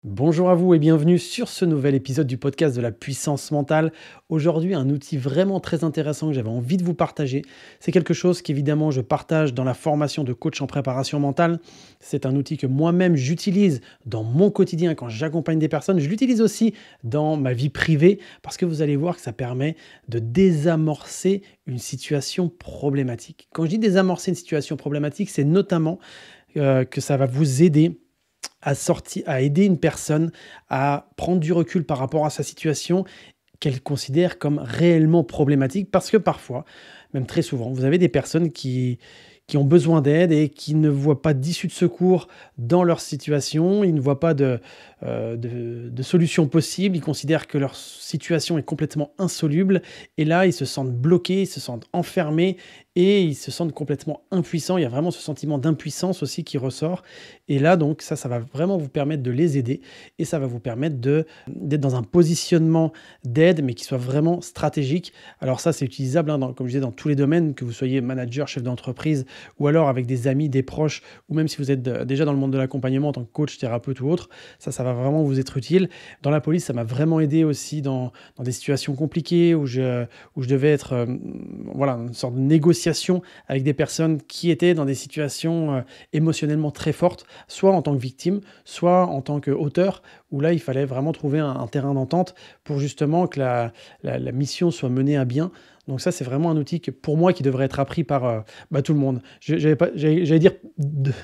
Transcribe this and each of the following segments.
Bonjour à vous et bienvenue sur ce nouvel épisode du podcast de la puissance mentale. Aujourd'hui, un outil vraiment très intéressant que j'avais envie de vous partager. C'est quelque chose qu'évidemment je partage dans la formation de coach en préparation mentale. C'est un outil que moi-même j'utilise dans mon quotidien quand j'accompagne des personnes. Je l'utilise aussi dans ma vie privée parce que vous allez voir que ça permet de désamorcer une situation problématique. Quand je dis désamorcer une situation problématique, c'est notamment que ça va vous aider à aider une personne à prendre du recul par rapport à sa situation qu'elle considère comme réellement problématique. Parce que parfois, même très souvent, vous avez des personnes qui ont besoin d'aide et qui ne voient pas d'issue de secours dans leur situation. Ils ne voient pas de solution possible. Ils considèrent que leur situation est complètement insoluble. Et là, ils se sentent bloqués, ils se sentent enfermés et ils se sentent complètement impuissants. Il y a vraiment ce sentiment d'impuissance aussi qui ressort. Et là, donc, ça va vraiment vous permettre de les aider et ça va vous permettre d'être dans un positionnement d'aide, mais qui soit vraiment stratégique. Alors ça, c'est utilisable, comme je disais, dans tous les domaines, que vous soyez manager, chef d'entreprise, ou alors avec des amis, des proches, ou même si vous êtes déjà dans le monde de l'accompagnement en tant que coach, thérapeute ou autre. Ça va vraiment vous être utile. Dans la police, ça m'a vraiment aidé aussi dans des situations compliquées où je devais être une sorte de négociation avec des personnes qui étaient dans des situations émotionnellement très fortes, soit en tant que victime, soit en tant qu'auteur, où là, il fallait vraiment trouver un terrain d'entente pour justement que la mission soit menée à bien. Donc ça, c'est vraiment un outil pour moi qui devrait être appris par tout le monde. J'allais dire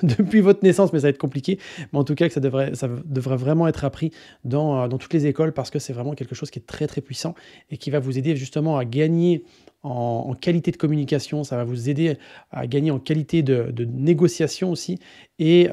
depuis votre naissance, mais ça va être compliqué. Mais en tout cas, que ça devrait vraiment être appris dans toutes les écoles parce que c'est vraiment quelque chose qui est très, très puissant et qui va vous aider justement à gagner en qualité de communication. Ça va vous aider à gagner en qualité de négociation aussi. Et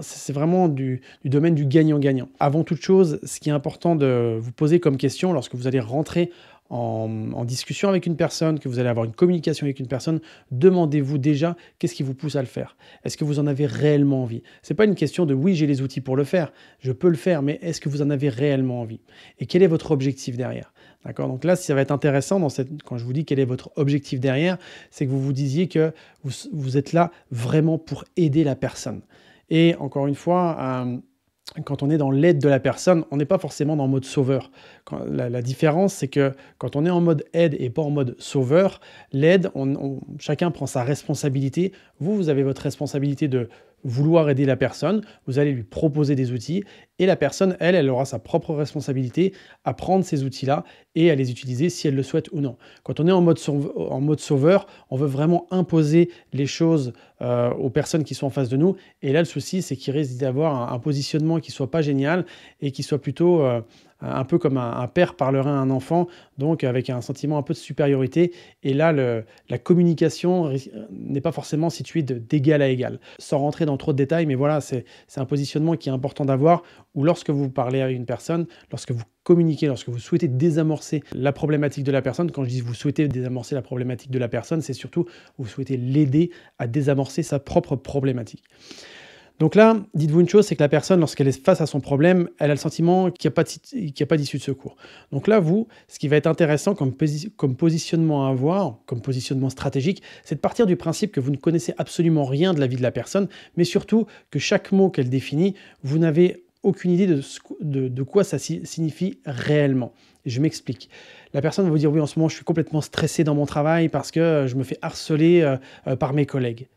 c'est vraiment du domaine du gagnant-gagnant. Avant toute chose, ce qui est important de vous poser comme question lorsque vous allez rentrer en discussion avec une personne, que vous allez avoir une communication avec une personne, demandez-vous déjà qu'est-ce qui vous pousse à le faire. Est-ce que vous en avez réellement envie? Ce n'est pas une question de oui, j'ai les outils pour le faire, je peux le faire, mais est-ce que vous en avez réellement envie? Et quel est votre objectif derrière? D'accord? Donc là, ça va être intéressant quand je vous dis quel est votre objectif derrière, c'est que vous vous disiez que vous êtes là vraiment pour aider la personne. Et encore une fois, quand on est dans l'aide de la personne, on n'est pas forcément dans le mode sauveur. La différence, c'est que quand on est en mode aide et pas en mode sauveur, l'aide, chacun prend sa responsabilité. Vous avez votre responsabilité de vouloir aider la personne, vous allez lui proposer des outils et la personne, elle aura sa propre responsabilité à prendre ces outils-là et à les utiliser si elle le souhaite ou non. Quand on est en mode sauveur, on veut vraiment imposer les choses aux personnes qui sont en face de nous. Et là, le souci, c'est qu'il risque d'y avoir un positionnement qui ne soit pas génial et qui soit plutôt un peu comme un père parlerait à un enfant, donc avec un sentiment un peu de supériorité. Et là, la communication n'est pas forcément située d'égal à égal. Sans rentrer dans trop de détails, mais voilà, c'est un positionnement qui est important d'avoir, où lorsque vous parlez à une personne, lorsque vous communiquer, lorsque vous souhaitez désamorcer la problématique de la personne. Quand je dis vous souhaitez désamorcer la problématique de la personne, c'est surtout vous souhaitez l'aider à désamorcer sa propre problématique. Donc là, dites-vous une chose, c'est que la personne, lorsqu'elle est face à son problème, elle a le sentiment qu'il n'y a pas d'issue de secours. Donc là, ce qui va être intéressant comme positionnement à avoir, comme positionnement stratégique, c'est de partir du principe que vous ne connaissez absolument rien de la vie de la personne, mais surtout que chaque mot qu'elle définit, vous n'avez aucune idée de quoi ça signifie réellement. Et je m'explique. La personne va vous dire, oui, en ce moment, je suis complètement stressé dans mon travail parce que je me fais harceler par mes collègues.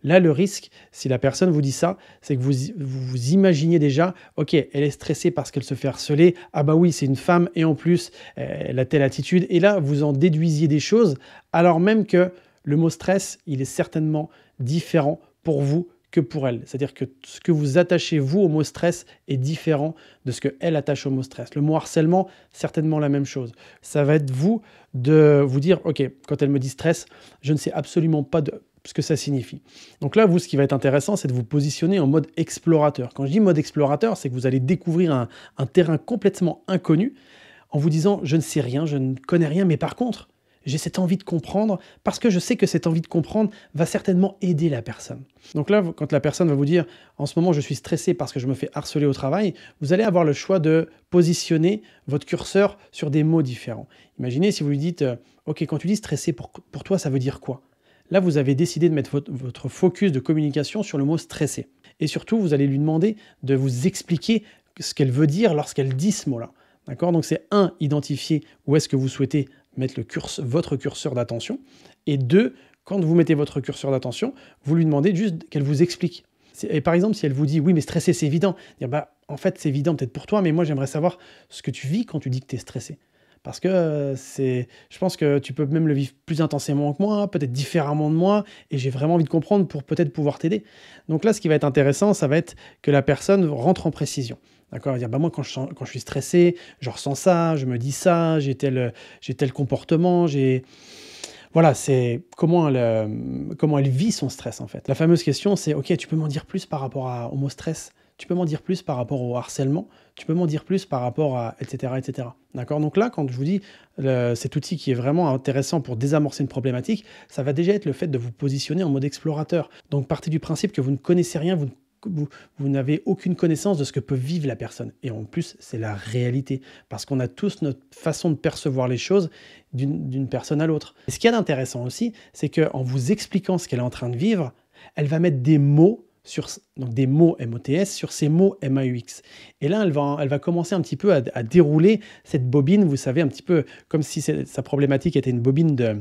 Là, le risque, si la personne vous dit ça, c'est que vous imaginez déjà, ok, elle est stressée parce qu'elle se fait harceler, ah bah oui, c'est une femme et en plus, elle a telle attitude. Et là, vous en déduisiez des choses, alors même que le mot stress, il est certainement différent pour vous que pour elle. C'est-à-dire que ce que vous attachez, vous, au mot stress est différent de ce qu'elle attache au mot stress. Le mot harcèlement, certainement la même chose. Ça va être vous de vous dire, ok, quand elle me dit stress, je ne sais absolument pas ce que ça signifie. Donc là, vous, ce qui va être intéressant, c'est de vous positionner en mode explorateur. Quand je dis mode explorateur, c'est que vous allez découvrir un terrain complètement inconnu en vous disant, je ne sais rien, je ne connais rien, mais par contre, j'ai cette envie de comprendre parce que je sais que cette envie de comprendre va certainement aider la personne. Donc là, quand la personne va vous dire « en ce moment, je suis stressé parce que je me fais harceler au travail », vous allez avoir le choix de positionner votre curseur sur des mots différents. Imaginez si vous lui dites « ok, quand tu dis stressé, pour toi, ça veut dire quoi ?» Là, vous avez décidé de mettre votre focus de communication sur le mot stressé. Et surtout, vous allez lui demander de vous expliquer ce qu'elle veut dire lorsqu'elle dit ce mot-là. D'accord? Donc c'est un, identifier où est-ce que vous souhaitez mettre votre curseur d'attention. Et deux, quand vous mettez votre curseur d'attention, vous lui demandez juste qu'elle vous explique. Et par exemple, si elle vous dit « oui, mais stressé, c'est évident », dire bah, en fait, c'est évident peut-être pour toi, mais moi, j'aimerais savoir ce que tu vis quand tu dis que tu es stressé. Parce que je pense que tu peux même le vivre plus intensément que moi, peut-être différemment de moi, et j'ai vraiment envie de comprendre pour peut-être pouvoir t'aider. Donc là, ce qui va être intéressant, ça va être que la personne rentre en précision. D'accord? Elle va dire, bah moi, quand je suis stressé, je ressens ça, je me dis ça, j'ai tel comportement, Voilà, c'est comment elle vit son stress, en fait. La fameuse question, c'est, OK, tu peux m'en dire plus par rapport au mot stress? Tu peux m'en dire plus par rapport au harcèlement? Tu peux m'en dire plus par rapport à etc., etc. D'accord? Donc là, quand je vous dis cet outil qui est vraiment intéressant pour désamorcer une problématique, ça va déjà être le fait de vous positionner en mode explorateur. Donc partez du principe que vous ne connaissez rien, vous n'avez aucune connaissance de ce que peut vivre la personne. Et en plus, c'est la réalité. Parce qu'on a tous notre façon de percevoir les choses d'une personne à l'autre. Et ce qu'il y a d'intéressant aussi, c'est qu'en vous expliquant ce qu'elle est en train de vivre, elle va mettre des mots donc des mots MOTS sur ces mots MAUX. Et là, elle va commencer un petit peu à dérouler cette bobine, vous savez, un petit peu comme si sa problématique était une bobine de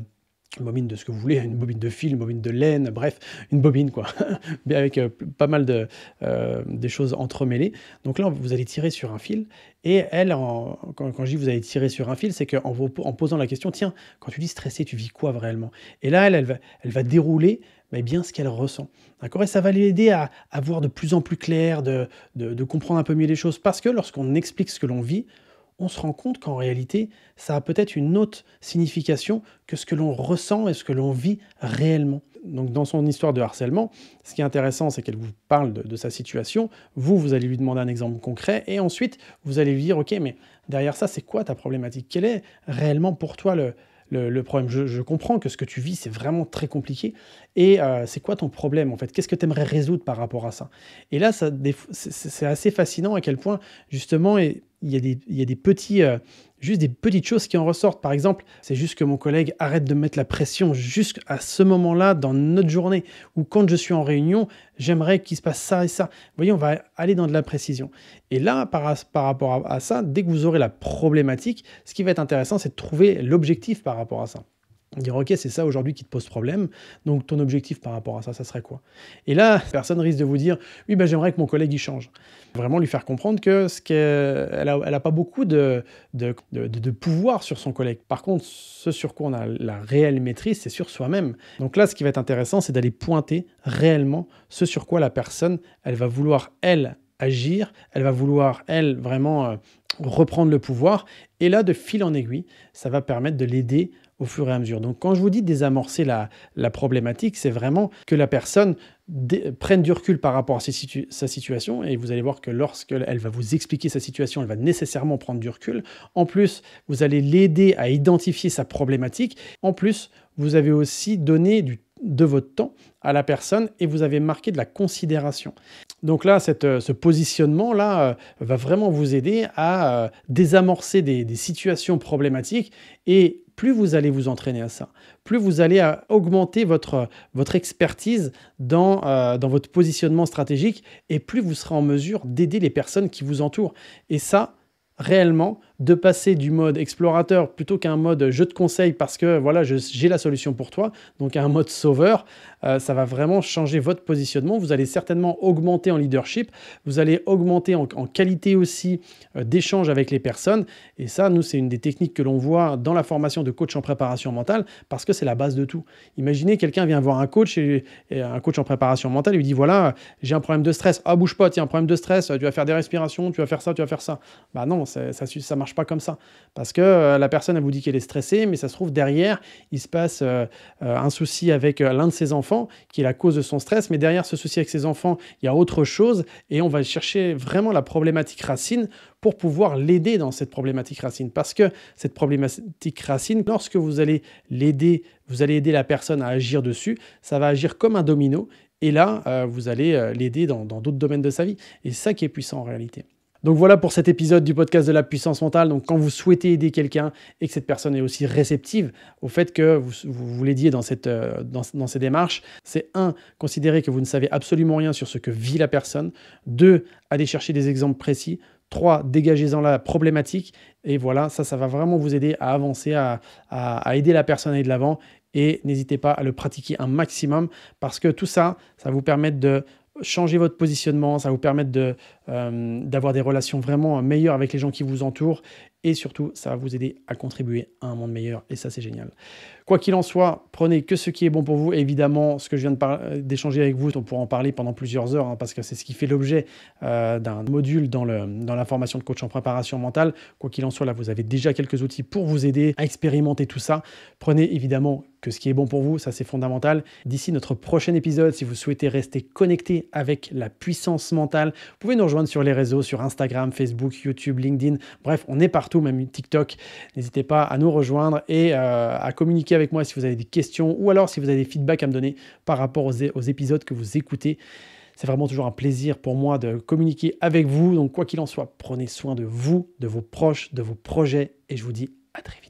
ce que vous voulez, une bobine de fil, une bobine de laine, bref, une bobine quoi, mais avec pas mal des choses entremêlées. Donc là, vous allez tirer sur un fil, et elle, quand je dis vous allez tirer sur un fil, c'est en posant la question, tiens, quand tu dis stressé, tu vis quoi réellement? Et là, elle va dérouler mais bien ce qu'elle ressent. D'accord? Et ça va l'aider à voir de plus en plus clair, de comprendre un peu mieux les choses. Parce que lorsqu'on explique ce que l'on vit, on se rend compte qu'en réalité, ça a peut-être une autre signification que ce que l'on ressent et ce que l'on vit réellement. Donc dans son histoire de harcèlement, ce qui est intéressant, c'est qu'elle vous parle de sa situation. Vous allez lui demander un exemple concret, et ensuite, vous allez lui dire, OK, mais derrière ça, c'est quoi ta problématique? Quel est réellement pour toi le problème? Je comprends que ce que tu vis, c'est vraiment très compliqué. Et c'est quoi ton problème, en fait? Qu'est-ce que tu aimerais résoudre par rapport à ça? Et là, c'est assez fascinant à quel point, justement, il y a des petits, juste des petites choses qui en ressortent. Par exemple, c'est juste que mon collègue arrête de me mettre la pression jusqu'à ce moment-là dans notre journée, ou quand je suis en réunion, j'aimerais qu'il se passe ça et ça. Vous voyez, on va aller dans de la précision. Et là, par rapport à ça, dès que vous aurez la problématique, ce qui va être intéressant, c'est de trouver l'objectif par rapport à ça. Dire, OK, c'est ça aujourd'hui qui te pose problème, donc ton objectif par rapport à ça, ça serait quoi? Et là, personne risque de vous dire, oui, ben, j'aimerais que mon collègue y change. Vraiment lui faire comprendre que elle a pas beaucoup de pouvoir sur son collègue. Par contre, ce sur quoi on a la réelle maîtrise, c'est sur soi-même. Donc là, ce qui va être intéressant, c'est d'aller pointer réellement ce sur quoi la personne, elle va vouloir, elle, agir, elle va vouloir, elle, vraiment reprendre le pouvoir. Et là, de fil en aiguille, ça va permettre de l'aider au fur et à mesure. Donc quand je vous dis désamorcer la problématique, c'est vraiment que la personne prenne du recul par rapport à sa situation, et vous allez voir que lorsqu'elle va vous expliquer sa situation, elle va nécessairement prendre du recul. En plus, vous allez l'aider à identifier sa problématique. En plus, vous avez aussi donné de votre temps à la personne, et vous avez marqué de la considération. Donc là, ce positionnement-là va vraiment vous aider à désamorcer des situations problématiques, et plus vous allez vous entraîner à ça, plus vous allez augmenter votre expertise dans votre positionnement stratégique, et plus vous serez en mesure d'aider les personnes qui vous entourent. Et ça, réellement, de passer du mode explorateur plutôt qu'un mode je te conseille parce que voilà, j'ai la solution pour toi, donc un mode sauveur, ça va vraiment changer votre positionnement. Vous allez certainement augmenter en leadership, vous allez augmenter en qualité aussi d'échange avec les personnes. Et ça, nous, c'est une des techniques que l'on voit dans la formation de coach en préparation mentale, parce que c'est la base de tout. Imaginez, quelqu'un vient voir un coach, et un coach en préparation mentale, il lui dit voilà, j'ai un problème de stress. Ah, bouge pas, tiens, un problème de stress, tu vas faire des respirations, tu vas faire ça, tu vas faire ça. Bah non, ça marche pas comme ça. Parce que la personne, elle vous dit qu'elle est stressée, mais ça se trouve derrière, il se passe un souci avec l'un de ses enfants, qui est la cause de son stress, mais derrière ce souci avec ses enfants, il y a autre chose, et on va chercher vraiment la problématique racine pour pouvoir l'aider dans cette problématique racine. Parce que cette problématique racine, lorsque vous allez l'aider, vous allez aider la personne à agir dessus, ça va agir comme un domino, et là, vous allez l'aider dans d'autres domaines de sa vie. Et c'est ça qui est puissant en réalité. Donc voilà pour cet épisode du podcast de la puissance mentale. Donc quand vous souhaitez aider quelqu'un et que cette personne est aussi réceptive au fait que vous l'aidiez dans ces démarches, c'est 1, considérer que vous ne savez absolument rien sur ce que vit la personne. 2, aller chercher des exemples précis. 3, dégagez-en la problématique. Et voilà, ça va vraiment vous aider à avancer, à aider la personne à aller de l'avant. Et n'hésitez pas à le pratiquer un maximum parce que tout ça, ça va vous permettre de changer votre positionnement, ça va vous permettre d'avoir des relations vraiment meilleures avec les gens qui vous entourent et surtout, ça va vous aider à contribuer à un monde meilleur et ça, c'est génial. Quoi qu'il en soit, prenez que ce qui est bon pour vous. Et évidemment, ce que je viens d'échanger avec vous, on pourra en parler pendant plusieurs heures parce que c'est ce qui fait l'objet d'un module dans la formation de coach en préparation mentale. Quoi qu'il en soit, là, vous avez déjà quelques outils pour vous aider à expérimenter tout ça. Prenez évidemment que ce qui est bon pour vous, ça c'est fondamental. D'ici notre prochain épisode, si vous souhaitez rester connecté avec la puissance mentale, vous pouvez nous rejoindre sur les réseaux, sur Instagram, Facebook, YouTube, LinkedIn. Bref, on est partout, même TikTok. N'hésitez pas à nous rejoindre et à communiquer avec moi si vous avez des questions ou alors si vous avez des feedbacks à me donner par rapport aux épisodes que vous écoutez. C'est vraiment toujours un plaisir pour moi de communiquer avec vous. Donc quoi qu'il en soit, prenez soin de vous, de vos proches, de vos projets et je vous dis à très vite.